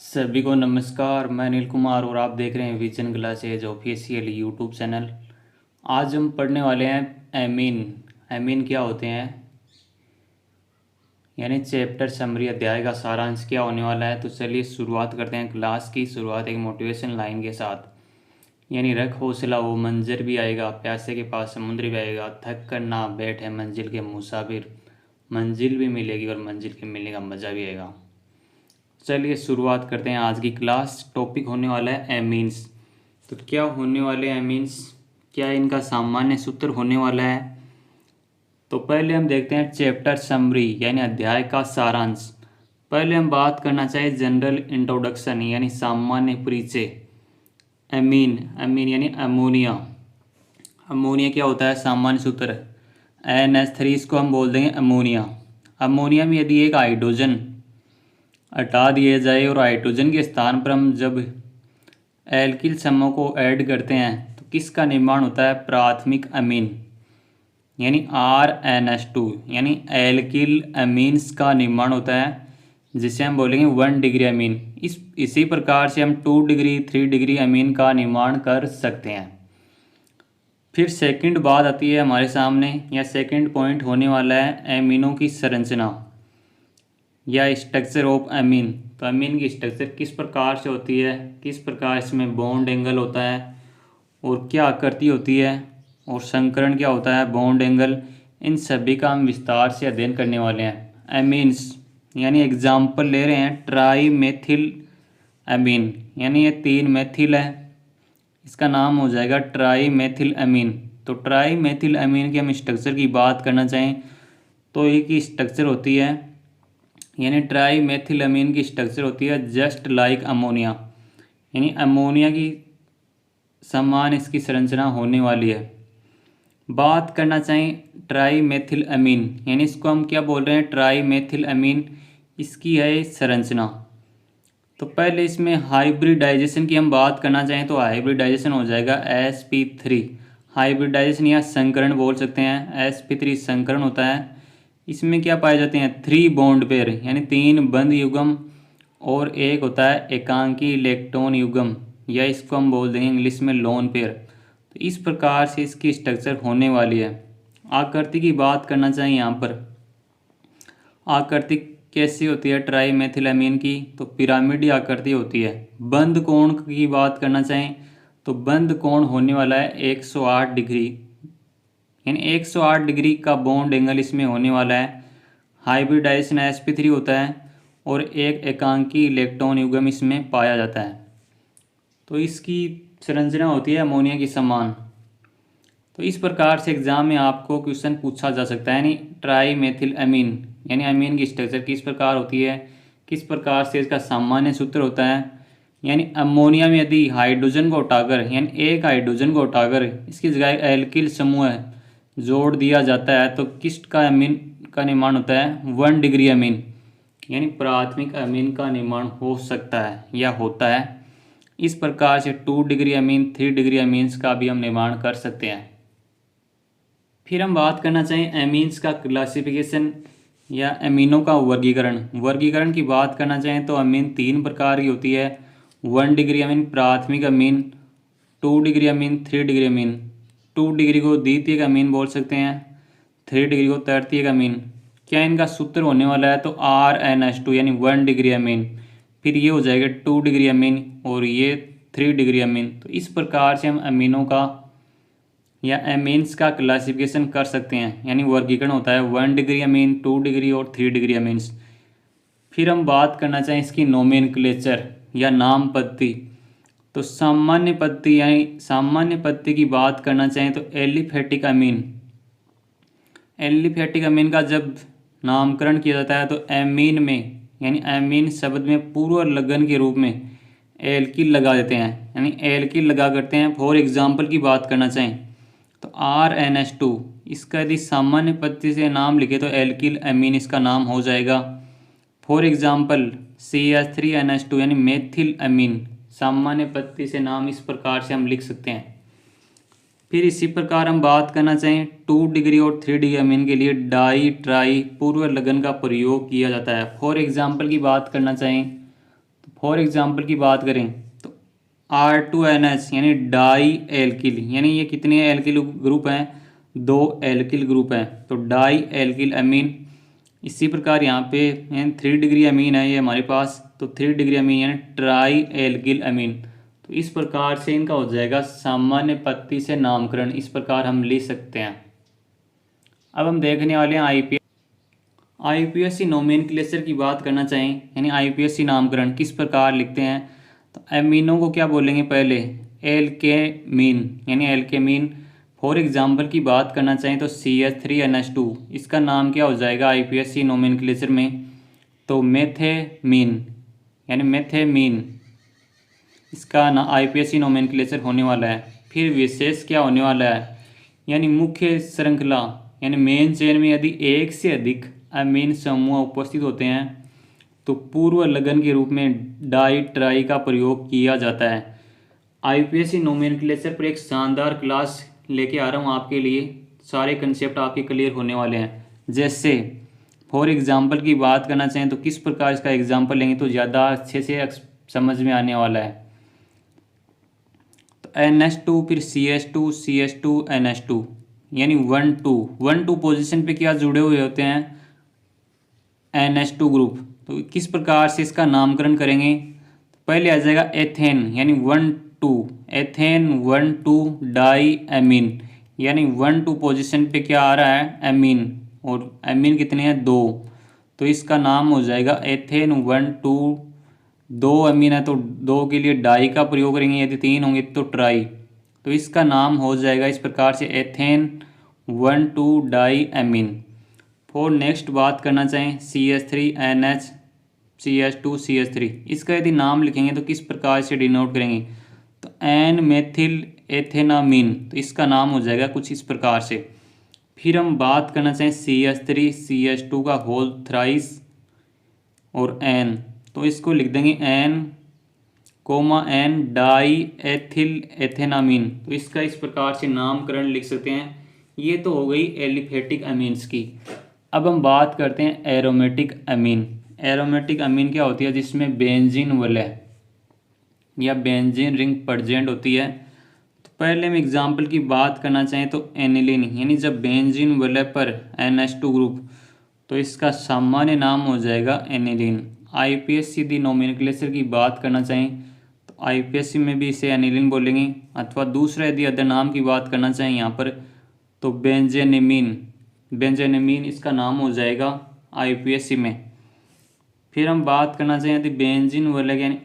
सभी को नमस्कार। मैं अनिल कुमार और आप देख रहे हैं vision glasses official YouTube channel. आज हम पढ़ने वाले हैं एमीन। एमीन क्या होते हैं, यानी चैप्टर समरी, अध्याय का सारांश क्या होने वाला है। तो चलिए शुरुआत करते हैं। क्लास की शुरुआत एक मोटिवेशन लाइन के साथ, यानी रख हौसला, वो मंजर भी आएगा, प्यासे के पास समुद्र भी आएगा, थक कर ना बैठे मंजिल के मुसाफिर, मंजिल भी मिलेगी और मंजिल के मिलने का मज़ा भी आएगा। चलिए शुरुआत करते हैं आज की क्लास। टॉपिक होने वाला है एमीन्स। तो क्या होने वाले एमीन्स, क्या इनका सामान्य सूत्र होने वाला है। तो पहले हम देखते हैं चैप्टर समरी, यानी अध्याय का सारांश। पहले हम बात करना चाहिए जनरल इंट्रोडक्शन, यानी सामान्य परिचय। एमीन, एमीन यानी अमोनिया। अमोनिया क्या होता है, सामान्य सूत्र NH3, इसको हम बोल देंगे अमोनिया। अमोनिया में यदि एक हाइड्रोजन हटा दिया जाए और हाइड्रोजन के स्थान पर हम जब एल्किल समूह को ऐड करते हैं तो किसका निर्माण होता है, प्राथमिक अमीन, यानी RNH2, यानी एल्किल अमीन्स का निर्माण होता है, जिसे हम बोलेंगे 1 डिग्री अमीन। इसी प्रकार से हम 2 डिग्री 3 डिग्री अमीन का निर्माण कर सकते हैं। फिर सेकंड बात आती है हमारे सामने, या सेकंड पॉइंट होने वाला है एमीनों की संरचना या स्ट्रक्चर ऑफ अमीन। तो अमीन की स्ट्रक्चर किस प्रकार से होती है, किस प्रकार इसमें बॉन्ड एंगल होता है और क्या आकृति होती है, और संकरण क्या होता है, बॉन्ड एंगल, इन सभी का हम विस्तार से अध्ययन करने वाले हैं। अमीन्स यानी एग्जाम्पल ले रहे हैं ट्राई मेथिल अमीन, यानी ये 3 मेथिल है, इसका नाम हो जाएगा ट्राई मेथिल अमीन। तो ट्राई मेथिल अमीन के हम स्ट्रक्चर की बात करना चाहें तो एक ही स्ट्रक्चर होती है, यानी ट्राई मेथिल अमीन की स्ट्रक्चर होती है जस्ट लाइक अमोनिया, यानी अमोनिया की समान इसकी संरचना होने वाली है। बात करना चाहें ट्राई मेथिल अमीन, यानी इसको हम क्या बोल रहे हैं, ट्राई मेथिल अमीन, इसकी है संरचना। तो पहले इसमें हाइब्रिडाइजेशन की हम बात करना चाहें तो हाइब्रिडाइजेशन हो जाएगा sp3। हाइब्रिडाइजेशन या संकरण बोल सकते हैं, sp3 संकरण होता है। इसमें क्या पाए जाते हैं, 3 बॉन्ड पेयर, यानी 3 बंध युग्म, और एक होता है एकांकी इलेक्ट्रॉन युग्म, या इसको हम बोल देंगे इंग्लिश में लोन पेयर। तो इस प्रकार से इसकी स्ट्रक्चर होने वाली है। आकृति की बात करना चाहिए यहाँ पर, आकृति कैसी होती है ट्राई मेथिलामीन की, तो पिरामिडी आकृति होती है। बंद कोण की बात करना चाहें तो बंद कोण होने वाला है 108 डिग्री, यानी 108 डिग्री का बॉन्ड एंगल इसमें होने वाला है। हाइब्रिडाइजेशन sp3 होता है और एक एकांकी इलेक्ट्रॉन युग्म इसमें पाया जाता है। तो इसकी संरचना होती है अमोनिया की समान। तो इस प्रकार से एग्जाम में आपको क्वेश्चन पूछा जा सकता है, यानी ट्राई मेथिल अमीन, यानी अमीन की स्ट्रक्चर किस प्रकार होती है, किस प्रकार से इसका सामान्य सूत्र होता है। यानी अमोनिया में यदि हाइड्रोजन को हटाकर, यानी एक हाइड्रोजन को हटाकर इसकी जगह एल्किल समूह जोड़ दिया जाता है तो किस का अमीन का निर्माण होता है, 1 डिग्री अमीन, यानी प्राथमिक अमीन का निर्माण हो सकता है या होता है। इस प्रकार से 2 डिग्री अमीन 3 डिग्री अमीन्स का भी हम निर्माण कर सकते हैं। फिर हम बात करना चाहें एमीन्स का क्लासिफिकेशन या अमीनों का वर्गीकरण। वर्गीकरण की बात करना चाहें तो अमीन 3 प्रकार की होती है, 1 डिग्री अमीन प्राथमिक अमीन, 2 degree amine, 3 degree amine. 2 degree को द्वितीयक अमीन बोल सकते हैं, 3 डिग्री को तृतीयक अमीन। क्या इनका सूत्र होने वाला है, तो RNH2 यानी 1 डिग्री अमीन, फिर ये हो जाएगा 2 डिग्री अमीन और ये 3 डिग्री अमीन। तो इस प्रकार से हम अमीनों का या एमीन्स का क्लासिफिकेशन कर सकते हैं, यानी वर्गीकरण होता है 1 डिग्री अमीन, 2 डिग्री और 3 डिग्री अमीन्स। फिर हम बात करना चाहें इसकी नोमेनक्लेचर या नाम पद्धति। तो सामान्य पद्धति, यानी सामान्य पद्धति की बात करना चाहें तो एलिफेटिक अमीन। एलिफेटिक अमीन का जब नामकरण किया जाता है तो एमीन में, यानी एमीन शब्द में पूर्व लगन के रूप में एल्किल लगा देते हैं, यानी एल्किल लगा करते हैं। फॉर एग्जाम्पल की बात करना चाहें तो RNH2, इसका यदि सामान्य पद्धति से नाम लिखे तो एल्किल अमीन इसका नाम हो जाएगा। फॉर एग्जाम्पल CH3NH2 यानी मेथिल अमीन, सामान्य पद्धति से नाम इस प्रकार से हम लिख सकते हैं। फिर इसी प्रकार हम बात करना चाहें 2 डिग्री और 3 डिग्री अमीन के लिए डाई ट्राई पूर्व लगन का प्रयोग किया जाता है। फॉर एग्जाम्पल की बात करना चाहें तो फॉर एग्जांपल की बात करें तो R2NH यानी डाई एल्किल, यानी ये कितने एल्किल ग्रुप हैं, 2 एल्किल ग्रुप हैं, तो डाई एल्किल अमीन। इसी प्रकार यहाँ पे 3 डिग्री अमीन है ये हमारे पास, तो 3 डिग्री अमीन यानी ट्राई एल्किल अमीन। तो इस प्रकार से इनका हो जाएगा सामान्य पत्ती से नामकरण, इस प्रकार हम लिख सकते हैं। अब हम देखने वाले हैं आईपीएससी नोमेनक्लेचर की बात करना चाहें, यानी आईपीएससी नामकरण किस प्रकार लिखते हैं। तो एमिनो को क्या बोलेंगे, पहले एल्केमीन, यानी एल्केमीन। फॉर एग्जांपल की बात करना चाहें तो CH3NH2, इसका नाम क्या हो जाएगा आईपीएससी नोमेनक्लेचर में, तो मेथेमीन, यानी मेथेमीन इसका ना आईपीएससी नोमेनक्लेचर होने वाला है। फिर विशेष क्या होने वाला है, यानी मुख्य श्रृंखला, यानी मेन चेन में यदि एक से अधिक अमीन समूह उपस्थित होते हैं तो पूर्व लगन के रूप में डाई ट्राई का प्रयोग किया जाता है। आईपीएससी नोमेनक्लेचर पर एक शानदार क्लास लेके आ रहा हूँ आपके लिए, सारे कंसेप्ट आपके क्लियर होने वाले हैं। जैसे फॉर एग्जांपल की बात करना चाहें तो किस प्रकार इसका एग्जांपल लेंगे तो ज़्यादा अच्छे से समझ में आने वाला है। तो NH2 फिर CH2 CH2 NH2, यानी 1 2 पोजीशन पे क्या जुड़े हुए होते हैं, NH2 ग्रुप। तो किस प्रकार से इसका नामकरण करेंगे, पहले आ जाएगा एथेन, यानी 1 2 एथेन 1 2 डाई एमीन, यानी 1 2 पोजीशन पे क्या आ रहा है, एमीन, और एमीन कितने हैं, 2, तो इसका नाम हो जाएगा एथेन 1 2। 2 एमीन है तो 2 के लिए डाई का प्रयोग करेंगे, यदि 3 होंगे तो ट्राई, तो इसका नाम हो जाएगा इस प्रकार से ethane 1 2 diamine. For next बात करना चाहें CH3NH CH2 CH3, इसका यदि नाम लिखेंगे तो किस प्रकार से डिनोट करेंगे, तो एन मेथिल एथेनामीन, तो इसका नाम हो जाएगा कुछ इस प्रकार से। फिर हम बात करना चाहें CH3 CH2 का होल थ्राइस और एन, तो इसको लिख देंगे एन एन डाई एथिल एथेनामीन, तो इसका इस प्रकार से नामकरण लिख सकते हैं। ये तो हो गई एलिफेटिक अमीन्स की। अब हम बात करते हैं एरोमेटिक अमीन। एरोमेटिक अमीन क्या होती है, जिसमें बेंजीन वलय या बेंजीन रिंग प्रेजेंट होती है। तो पहले हम एग्जांपल की बात करना चाहें तो एनिलीन, यानी जब बेंजीन वलय पर NH2 ग्रुप, तो इसका सामान्य नाम हो जाएगा एनिलीन। आईपीएससी दी नोमेनक्लेचर की बात करना चाहें तो आईपीएससी में भी इसे एनिलीन बोलेंगे, अथवा दूसरा यदि अदर नाम की बात करना चाहें यहाँ पर तो बेंजेनेमीन इसका नाम हो जाएगा आईपीएससी में। फिर हम बात करना चाहें यदि बेंजीन वलय यानी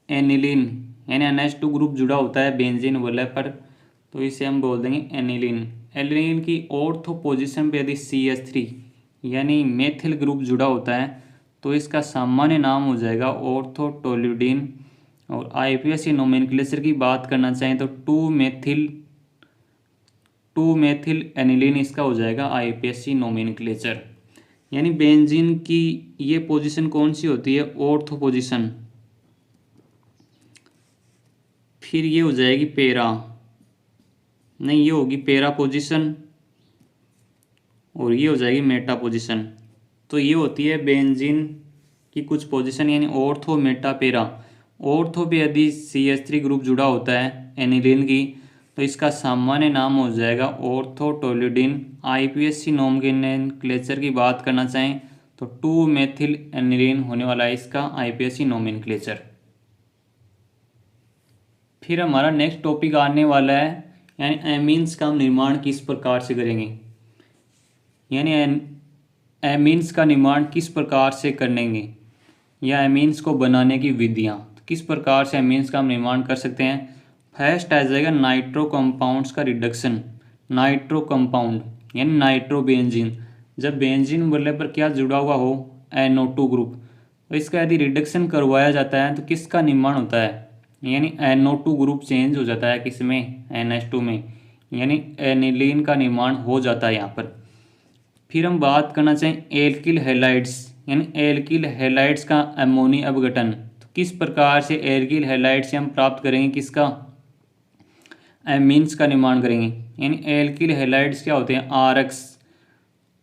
एनिलीन, यानी NH2 ग्रुप जुड़ा होता है बेंजीन वलय पर, तो इसे हम बोल देंगे एनिलीन। एनिलीन की ऑर्थो पोजीशन पे यदि CH3 यानी मेथिल ग्रुप जुड़ा होता है तो इसका सामान्य नाम हो जाएगा ऑर्थोटोल्यूडीन। और आईपीएससी नोमेनक्लेचर की बात करना चाहें तो 2 मेथिल एनिलीन इसका हो जाएगा आईपीएससी नोमेनक्लेचर। यानी बेंजीन की ये पोजीशन कौन सी होती है, ऑर्थो पोजीशन। फिर ये हो जाएगी पैरा, नहीं ये होगी पैरा पोजीशन, और ये हो जाएगी मेटा पोजीशन। तो ये होती है बेंजीन की कुछ पोजीशन, यानी ऑर्थो मेटा पैरा। ऑर्थो पे यदि CH3 ग्रुप जुड़ा होता है एनिलीन की तो इसका सामान्य नाम हो जाएगा ऑर्थोटोल्यूडीन। आईपीएससी नोमेनक्लेचर की बात करना चाहें तो 2 मेथिल एनिलीन होने वाला है इसका आईपीएससी नोमेनक्लेचर। फिर हमारा नेक्स्ट टॉपिक आने वाला है, यानी एमीन्स का निर्माण किस प्रकार से करेंगे, यानी एमीन्स का निर्माण किस प्रकार से करेंगे या एमीन्स को बनाने की विधियाँ, तो किस प्रकार से एमीन्स का हम निर्माण कर सकते हैं। फर्स्ट आ जाएगा नाइट्रो कंपाउंड्स का रिडक्शन। नाइट्रो कंपाउंड यानी नाइट्रो बेंजीन, जब बेंजीन वलय पर क्या जुड़ा हुआ हो NO2 ग्रुप, तो इसका यदि रिडक्शन करवाया जाता है तो किसका निर्माण होता है, यानी NO2 ग्रुप चेंज हो जाता है किसमें, NH2 में, यानी एनिलीन का निर्माण हो जाता है यहाँ पर। फिर हम बात करना चाहें एल्किल हैलाइड्स, यानी एल्किल हैलाइड्स का अमोनी अपघटन, तो किस प्रकार से एल्किल हैलाइड से हम प्राप्त करेंगे किसका, एमीन्स का निर्माण करेंगे। यानी एल्किल हैलाइड्स क्या होते हैं,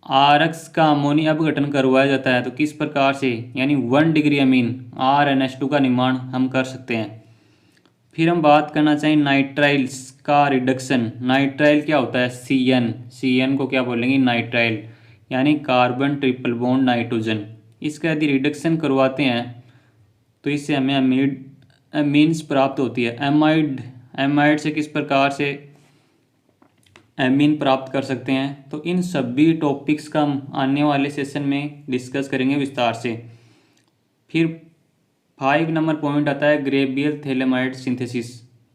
आरक्स का अमोनिया अपघटन करवाया जाता है तो किस प्रकार से, यानी 1 डिग्री अमीन RnH2 का निर्माण हम कर सकते हैं। फिर हम बात करना चाहें नाइट्राइल्स का रिडक्शन। नाइट्राइल क्या होता है, CN को क्या बोलेंगे, नाइट्राइल, यानी कार्बन ट्रिपल बॉन्ड नाइट्रोजन। इसका यदि रिडक्शन करवाते हैं तो इससे हमें अमीन्स प्राप्त होती है। एमाइड से किस प्रकार से एमीन प्राप्त कर सकते हैं, तो इन सभी टॉपिक्स का हम आने वाले सेशन में डिस्कस करेंगे विस्तार से। फिर 5 नंबर पॉइंट आता है ग्रेबियल थैलेमाइड सिंथेसिस।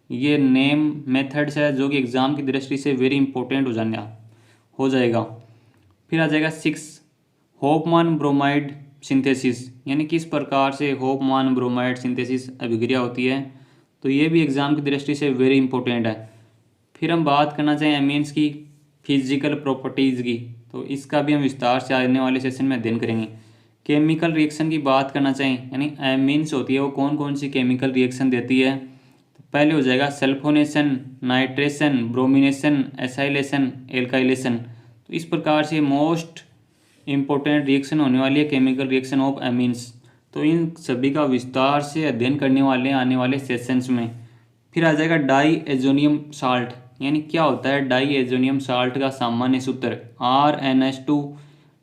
ये नेम मेथड्स है जो कि एग्ज़ाम की दृष्टि से वेरी इंपॉर्टेंट हो जाएगा। फिर आ जाएगा 6 होफमान ब्रोमाइड सिंथेसिस, यानी किस प्रकार से होफमान ब्रोमाइड सिंथेसिस अभिक्रिया होती है, तो ये भी एग्ज़ाम की दृष्टि से वेरी इंपॉर्टेंट है। फिर हम बात करना चाहें एमीन्स की फिजिकल प्रॉपर्टीज़ की, तो इसका भी हम विस्तार से आने वाले सेशन में अध्ययन करेंगे। केमिकल रिएक्शन की बात करना चाहें, यानी एमीन्स होती है वो कौन कौन सी केमिकल रिएक्शन देती है, तो पहले हो जाएगा sulphonation, nitration, bromination, acylation, alkylation. तो इस प्रकार से मोस्ट इम्पोर्टेंट रिएक्शन होने वाली है केमिकल रिएक्शन ऑफ एमीन्स। तो इन सभी का विस्तार से अध्ययन करने वाले हैं आने वाले सेशंस में। फिर आ जाएगा डाई एजोनियम साल्ट, यानी क्या होता है डाई एजोनियम साल्ट का सामान्य सूत्र RnH2।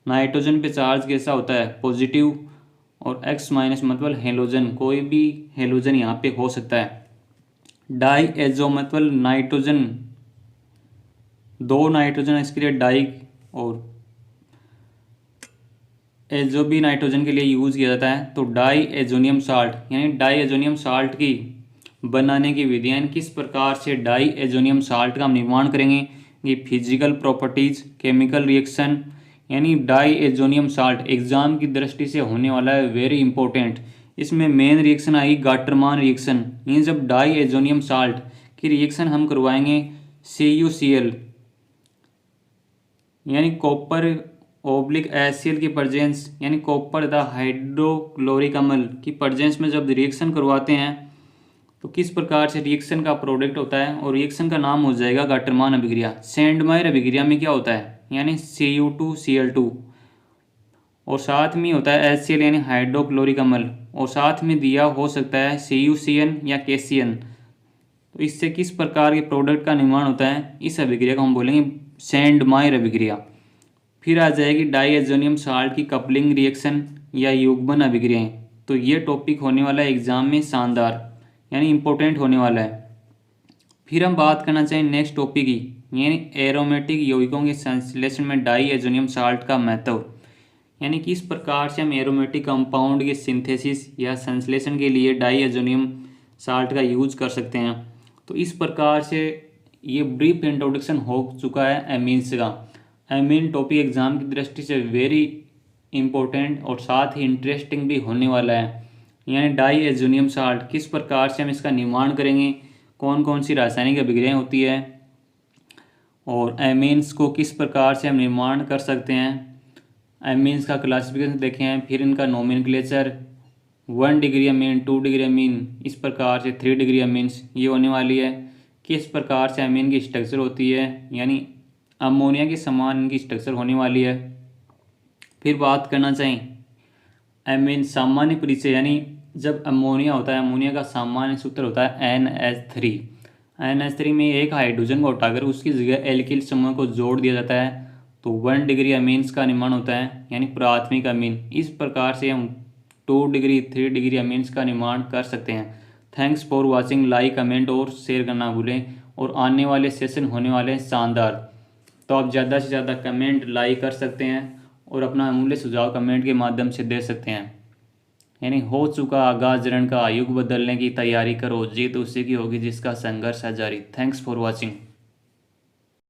नाइट्रोजन पे चार्ज कैसा होता है, पॉजिटिव, और X- मतलब हेलोजन, कोई भी हेलोजन यहाँ पे हो सकता है। डाई एजो मतलब नाइट्रोजन, 2 नाइट्रोजन, इसके लिए डाई, और एजो भी नाइट्रोजन के लिए यूज़ किया जाता है। तो डाई एजोनियम साल्ट, यानी डाई एजोनियम साल्ट की बनाने की विधियाँ, किस प्रकार से डाई एजोनियम साल्ट का हम निर्माण करेंगे, ये फिजिकल प्रॉपर्टीज़, केमिकल रिएक्शन, यानी डाई एजोनियम साल्ट एग्जाम की दृष्टि से होने वाला है वेरी इंपॉर्टेंट। इसमें मेन रिएक्शन आएगी गाटरमान रिएक्शन, मीन्स जब डाई एजोनियम साल्ट की रिएक्शन हम करवाएंगे CuCl, यानी कॉपर (HCl) की प्रेजेंस, यानी कॉपर तथा हाइड्रोक्लोरिक अम्ल की प्रेजेंस में जब रिएक्शन करवाते हैं तो किस प्रकार से रिएक्शन का प्रोडक्ट होता है, और रिएक्शन का नाम हो जाएगा गाटरमान अभिक्रिया। सेंडमायर अभिक्रिया में क्या होता है, यानी Cu2Cl2, और साथ में होता है HCl यानी हाइड्रोक्लोरिक अम्ल, और साथ में दिया हो सकता है CuCN या KCN। तो इससे किस प्रकार के प्रोडक्ट का निर्माण होता है, इस अभिक्रिया को हम बोलेंगे सेंडमायर अभिक्रिया। फिर आ जाएगी डाई एजोनियम साल्ट की कपलिंग रिएक्शन या युग्मन अभिक्रियाएं। तो ये टॉपिक होने वाला है एग्जाम में शानदार, यानी इम्पोर्टेंट होने वाला है। फिर हम बात करना चाहें नेक्स्ट टॉपिक की, यानी एरोमेटिक यौगिकों के संश्लेषण में डाई एजोनियम साल्ट का महत्व, यानी किस प्रकार से हम एरोमेटिक कंपाउंड के सिंथेसिस या संश्लेषण के लिए डाई एजोनियम साल्ट का यूज कर सकते हैं। तो इस प्रकार से ये ब्रीफ इंट्रोडक्शन हो चुका है एमीन्स का। एमीन टॉपिक एग्जाम की दृष्टि से वेरी इंपॉर्टेंट और साथ ही इंटरेस्टिंग भी होने वाला है। यानी डाई एजोनियम साल्ट किस प्रकार से हम इसका निर्माण करेंगे, कौन कौन सी रासायनिक अभिक्रियाएं होती है, और एमीन्स को किस प्रकार से हम निर्माण कर सकते हैं। एमीन्स का क्लासिफिकेशन देखें हैं, फिर इनका nomenclature, 1 degree amine, 2 degree amine, इस प्रकार से 3 डिग्री अमीन्स ये होने वाली है। किस प्रकार से अमीन की स्ट्रक्चर होती है, यानी अमोनिया के समान इनकी स्ट्रक्चर होने वाली है। फिर बात करना चाहें एमीन सामान्य परिचय, यानी जब अमोनिया होता है, अमोनिया का सामान्य सूत्र होता है NH3। NH3 में एक हाइड्रोजन को उठाकर उसकी जगह एल्किल समूह को जोड़ दिया जाता है, तो 1 डिग्री अमीन्स का निर्माण होता है, यानी प्राथमिक अमीन। इस प्रकार से हम 2 डिग्री 3 डिग्री अमीन्स का निर्माण कर सकते हैं। Thanks for watching, like, comment और शेयर करना भूलें, और आने वाले सेशन होने वाले हैं शानदार। तो आप ज़्यादा से ज़्यादा कमेंट, लाइक कर सकते हैं और अपना अमूल्य सुझाव कमेंट के माध्यम से दे सकते हैं। यानी हो चुका आगाज रण का युग बदलने की तैयारी करो, जीत उसी की होगी जिसका संघर्ष है जारी। Thanks for watching.